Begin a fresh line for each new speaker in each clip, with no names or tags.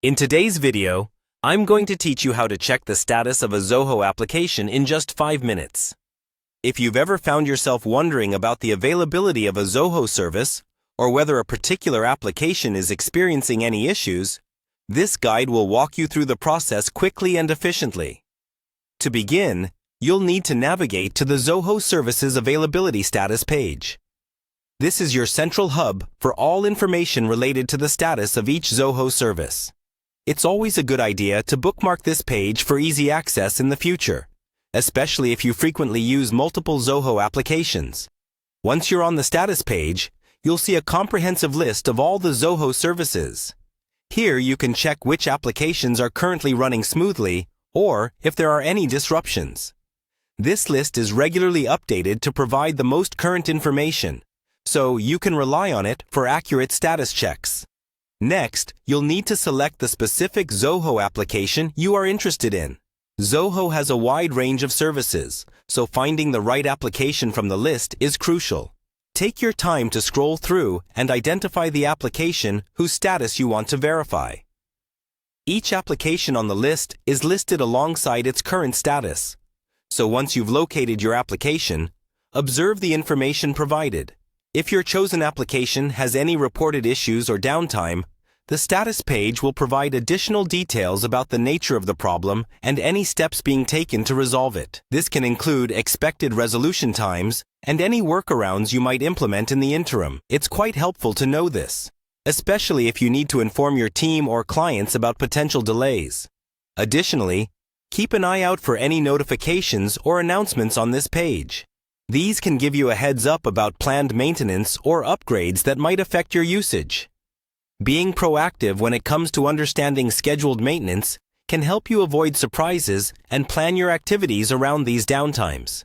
In today's video, I'm going to teach you how to check the status of a Zoho application in just 5 minutes. If you've ever found yourself wondering about the availability of a Zoho service or whether a particular application is experiencing any issues, this guide will walk you through the process quickly and efficiently. To begin, you'll need to navigate to the Zoho Services Availability Status page. This is your central hub for all information related to the status of each Zoho service. It's always a good idea to bookmark this page for easy access in the future, especially if you frequently use multiple Zoho applications. Once you're on the status page, you'll see a comprehensive list of all the Zoho services. Here you can check which applications are currently running smoothly or if there are any disruptions. This list is regularly updated to provide the most current information, so you can rely on it for accurate status checks. Next, you'll need to select the specific Zoho application you are interested in. Zoho has a wide range of services, so finding the right application from the list is crucial. Take your time to scroll through and identify the application whose status you want to verify. Each application on the list is listed alongside its current status. So once you've located your application, observe the information provided. If your chosen application has any reported issues or downtime, the status page will provide additional details about the nature of the problem and any steps being taken to resolve it. This can include expected resolution times and any workarounds you might implement in the interim. It's quite helpful to know this, especially if you need to inform your team or clients about potential delays. Additionally, keep an eye out for any notifications or announcements on this page. These can give you a heads up about planned maintenance or upgrades that might affect your usage. Being proactive when it comes to understanding scheduled maintenance can help you avoid surprises and plan your activities around these downtimes.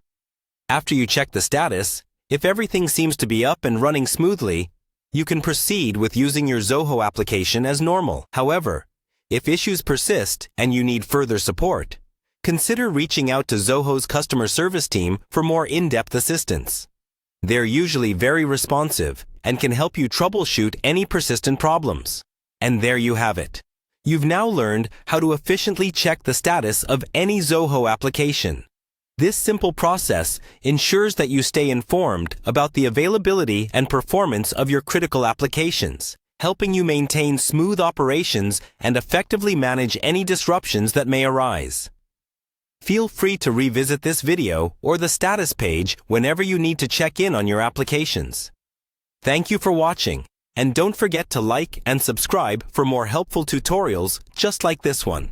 After you check the status, if everything seems to be up and running smoothly, you can proceed with using your Zoho application as normal. However, if issues persist and you need further support, consider reaching out to Zoho's customer service team for more in-depth assistance. They're usually very responsive and can help you troubleshoot any persistent problems. And there you have it. You've now learned how to efficiently check the status of any Zoho application. This simple process ensures that you stay informed about the availability and performance of your critical applications, helping you maintain smooth operations and effectively manage any disruptions that may arise. Feel free to revisit this video or the status page whenever you need to check in on your applications. Thank you for watching, and don't forget to like and subscribe for more helpful tutorials just like this one.